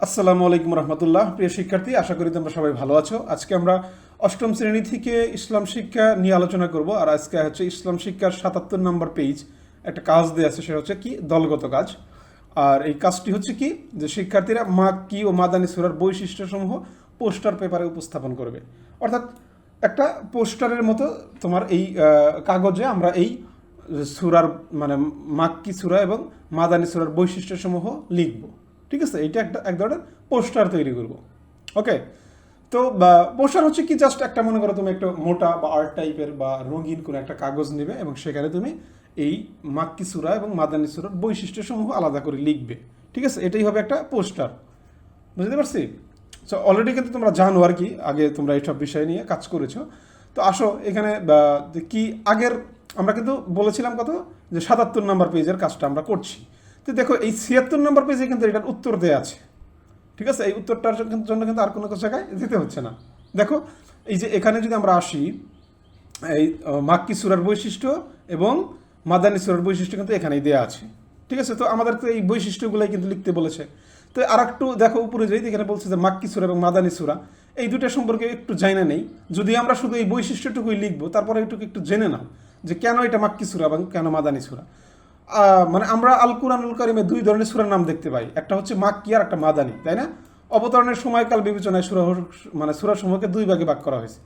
আসসালামু আলাইকুম রহমতুল্লাহ। প্রিয় শিক্ষার্থী, আশা করি তোমরা সবাই ভালো আছো। আজকে আমরা অষ্টম শ্রেণী থেকে ইসলাম শিক্ষা নিয়ে আলোচনা করব। আর আজকে হচ্ছে ইসলাম শিক্ষার ৭৭ নম্বর পেজ একটা কাজ দেওয়া আছে, সেটা হচ্ছে কি দলগত কাজ। আর এই কাজটি হচ্ছে কি যে শিক্ষার্থীরা মাক্কি ও মাদানী সূরার বৈশিষ্ট্যসমূহ পোস্টার পেপারে উপস্থাপন করবে। অর্থাৎ একটা পোস্টারের মতো তোমার এই কাগজে আমরা এই সূরার মানে মাক্কি সূরা এবং মাদানী সূরার বৈশিষ্ট্যসমূহ লিখব। ঠিক আছে, এটা এক ধরনের পোস্টার তৈরি করব। ওকে, তো পোস্টার হচ্ছে কি জাস্ট একটা, মনে করো তুমি একটা মোটা বা আর্ট টাইপের বা রঙিন কোনো একটা কাগজ নেবে এবং সেখানে তুমি এই মাক্কি সূরা এবং মাদানী সূরার বৈশিষ্ট্যসমূহ আলাদা করে লিখবে। ঠিক আছে, এটাই হবে একটা পোস্টার। বুঝতে পারছি? সো অলরেডি কিন্তু তোমরা জানো আর কি, আগে তোমরা এইসব বিষয় নিয়ে কাজ করেছো। তো আসো এখানে কি আগের আমরা কিন্তু বলেছিলাম কত যে ৭৭ নম্বর পেজের কাজটা আমরা করছি। তো দেখো এই ৭৬ নম্বর পেজে কিন্তু এটার উত্তর দেওয়া আছে। ঠিক আছে, এই উত্তরটার জন্য কিন্তু আর কোনো জায়গায় দিতে হচ্ছে না। দেখো এই যে এখানে যদি আমরা আসি, এই মাক্কি সূরার বৈশিষ্ট্য এবং মাদানী সূরার বৈশিষ্ট্য কিন্তু এখানেই দেওয়া আছে। ঠিক আছে, তো আমাদের তো এই বৈশিষ্ট্যগুলোই কিন্তু লিখতে বলেছে। তো আর একটু দেখো উপরে যাই, এখানে বলছে যে মাক্কি সূরা এবং মাদানী সূরা এই দুটো সম্পর্কে একটু জানা নেই। যদি আমরা শুধু এই বৈশিষ্ট্যটুকুই লিখবো, তারপরে একটু জেনে নাও যে কেন এটা মাক্কি সূরা এবং কেন মাদানী সূরা। মানে আমরা আল কুরআনুল কারিমে দুই ধরনের সূরার নাম দেখতে পাই, একটা হচ্ছে মাক্কি আর একটা মাদানী, তাই না? অবতরণের সময়কাল বিবেচনায় মানে সূরা সমূহকে দুই ভাগে ভাগ করা হয়েছে।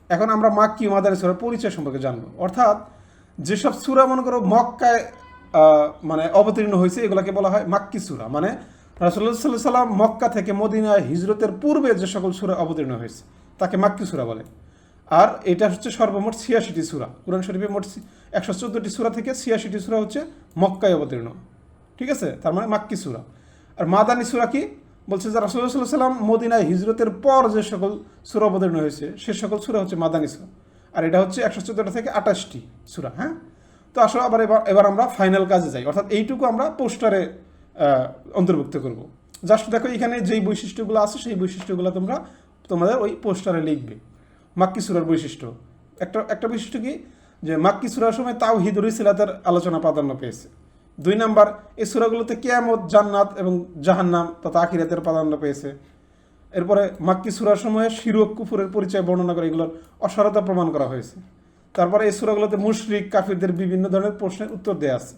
এখন আমরা মাক্কি ও মাদানী সূরার পরিচয় সম্পর্কে জানবো। অর্থাৎ যেসব সূরা মনে করো মক্কায় মানে অবতীর্ণ হয়েছে, এগুলোকে বলা হয় মাক্কি সূরা। মানে রাসূলুল্লাহ সাল্লাল্লাহু আলাইহি ওয়াসাল্লাম মক্কা থেকে মদিনায় হিজরতের পূর্বে যে সকল সূরা অবতীর্ণ হয়েছে তাকে মাক্কি সূরা বলে। আর এটা হচ্ছে সর্বমোট ৮৬টি সূরা। কুরআন শরীফে মোট ১১৪টি সূরা থেকে ৮৬টি সূরা হচ্ছে মক্কায় অবতীর্ণ। ঠিক আছে, তার মানে মাক্কি সূরা। আর মাদানী সূরা কি বলছে, যে রাসূলুল্লাহ সাল্লাল্লাহু আলাইহি ওয়াসাল্লাম মদিনায় হিজরতের পর যে সকল সূরা অবতীর্ণ হয়েছে সে সকল সূরা হচ্ছে মাদানী সূরা। আর এটা হচ্ছে ১১৪টা থেকে ২৮টি সূরা। হ্যাঁ, তো আসলে এবার আমরা ফাইনাল কাজে যাই। অর্থাৎ এইটুকু আমরা পোস্টারে অন্তর্ভুক্ত করব। জাস্ট দেখো এখানে যেই বৈশিষ্ট্যগুলো আছে সেই বৈশিষ্ট্যগুলো তোমরা তোমাদের ওই পোস্টারে লিখবে। মাক্কি সূরার বৈশিষ্ট্য একটা বৈশিষ্ট্য কি, যে মাক্কি সূরার সময় তাওহীদ ও রিসালাতের আলোচনা প্রাধান্য পেয়েছে। ২ নাম্বার, এই সূরাগুলোতে কিয়ামত, জান্নাত এবং জাহান্নাম তথা আখিরাতের প্রাধান্য পেয়েছে। এরপরে মাক্কি সূরার সময়ে শিরক কুফুরের পরিচয় বর্ণনা করে এগুলোর অসারতা প্রমাণ করা হয়েছে। তারপরে এই সূরাগুলোতে মুশরিক কাফিরদের বিভিন্ন ধরনের প্রশ্নের উত্তর দেওয়া আছে।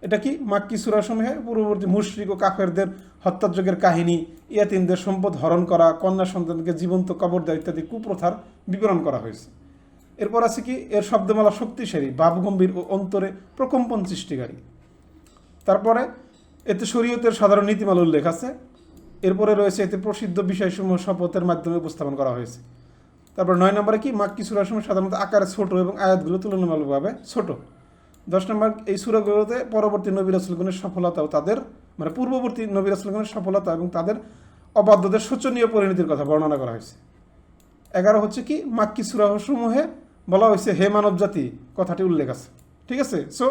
এটা কি মাক্কি সূরা সমূহে পূর্ববর্তী মুশরিক ও কাফেরদের হত্যাযজ্ঞের কাহিনী, ইয়াতীমদের সম্পদ হরণ করা, কন্যা সন্তানকে জীবন্ত কবর দেওয়া ইত্যাদি কুপ্রথার বিবরণ করা হয়েছে। এরপর আছে কি, এর শব্দমালা শক্তিশালী, ভাবগম্ভীর ও অন্তরে প্রকম্পন সৃষ্টিকারী। তারপরে এতে শরীয়তের সাধারণ নীতিমালা উল্লেখ আছে। এরপরে রয়েছে এতে প্রসিদ্ধ বিষয়সমূহ শপথের মাধ্যমে উপস্থাপন করা হয়েছে। তারপর ৯ নম্বরে কি, মাক্কি সূরার সময় সাধারণত আকারে ছোট এবং আয়াতগুলো তুলনামূলকভাবে ছোট। ১০ নম্বর, এই সূরাগুলোতে পরবর্তী নবী রাসূলগণের সফলতা ও তাদের মানে পূর্ববর্তী নবী রাসূলগণের সফলতা এবং তাদের অবাধ্যদের শোচনীয় পরিণতির কথা বর্ণনা করা হয়েছে। ১১ হচ্ছে কি, মাক্কি সূরাসমূহে বলা হয়েছে হে মানব জাতি কথাটি উল্লেখ আছে। ঠিক আছে, সো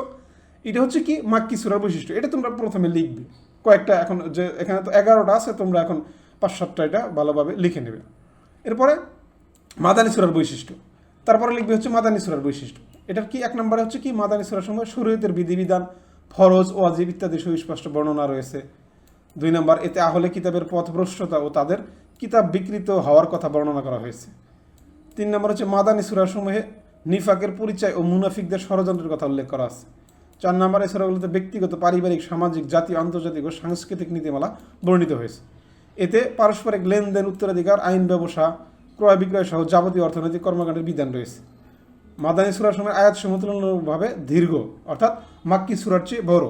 এটা হচ্ছে কি মাক্কি সূরার বৈশিষ্ট্য। এটা তোমরা প্রথমে লিখবে কয়েকটা, এখন যে এখানে তো ১১টা আছে, তোমরা এখন ৫-৭টা এটা ভালোভাবে লিখে নেবে। এরপরে মাদানী সূরার বৈশিষ্ট্য, তারপরে লিখবে হচ্ছে মাদানী সূরার বৈশিষ্ট্য। এটার কি ১ নম্বরে হচ্ছে কি, মাদানী সূরার সময় শরীয়তের বিধিবিধান, ফরজ, ওয়াজিব ইত্যাদি সুস্পষ্ট বর্ণনা রয়েছে। ২ নম্বর, এতে আহলে কিতাবের পথভ্রষ্টতা ও তাদের কিতাব বিকৃত হওয়ার কথা বর্ণনা করা হয়েছে। ৩ নম্বর হচ্ছে মাদানী সূরার সময়ে নিফাকের পরিচয় ও মুনাফিকদের ষড়যন্ত্রের কথা উল্লেখ করা আছে। ৪ নম্বর, এই সূরাগুলোতে ব্যক্তিগত, পারিবারিক, সামাজিক, জাতীয়, আন্তর্জাতিক ও সাংস্কৃতিক নীতিমালা বর্ণিত হয়েছে। এতে পারস্পরিক লেনদেন, উত্তরাধিকার, আইন ব্যবসা, ক্রয় বিক্রয় সহ যাবতীয় অর্থনৈতিক কর্মকাণ্ডের বিধান রয়েছে। মাদানী সূরার সময় আয়াতসমূহ তুলনামূলকভাবে দীর্ঘ, অর্থাৎ মাক্কি সূরার চেয়ে বড়।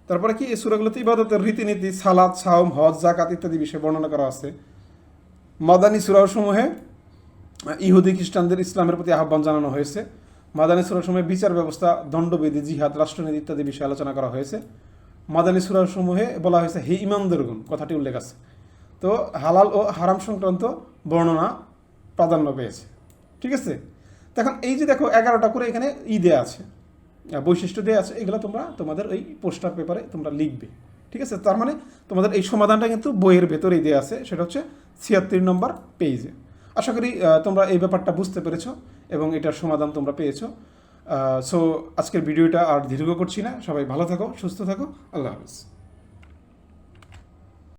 তারপরে কি, এই সূরাগুলোতে ইবাদতের রীতিনীতি, সালাত, সাওম, হজ, যাকাত ইত্যাদি বিষয়ে বর্ণনা করা আছে। মাদানী সূরাসমূহে ইহুদি খ্রিস্টানদের ইসলামের প্রতি আহ্বান জানানো হয়েছে। মাদানী সূরার সময় বিচার ব্যবস্থা, দণ্ডবিধি, জিহাদ, রাষ্ট্রনীতি ইত্যাদি বিষয়ে আলোচনা করা হয়েছে। মাদানী সূরাসমূহে বলা হয়েছে হে ঈমানদারগণ কথাটি উল্লেখ আছে। তো হালাল ও হারাম সংক্রান্ত বর্ণনা প্রাধান্য পেয়েছে। ঠিক আছে, এখন এই যে দেখো ১১টা করে এখানে দেয়া আছে, বৈশিষ্ট্য দেওয়া আছে, এগুলো তোমরা তোমাদের ওই পোস্টার পেপারে তোমরা লিখবে। ঠিক আছে, তার মানে তোমাদের এই সমাধানটা কিন্তু বইয়ের ভেতরেই দেওয়া আছে, সেটা হচ্ছে ৭৬ নম্বর পেজে। আশা করি তোমরা এই ব্যাপারটা বুঝতে পেরেছো এবং এটার সমাধান তোমরা পেয়েছো। সো আজকের ভিডিওটা আর দীর্ঘ করছি না, সবাই ভালো থাকো, সুস্থ থাকো, আল্লাহ হাফেজ।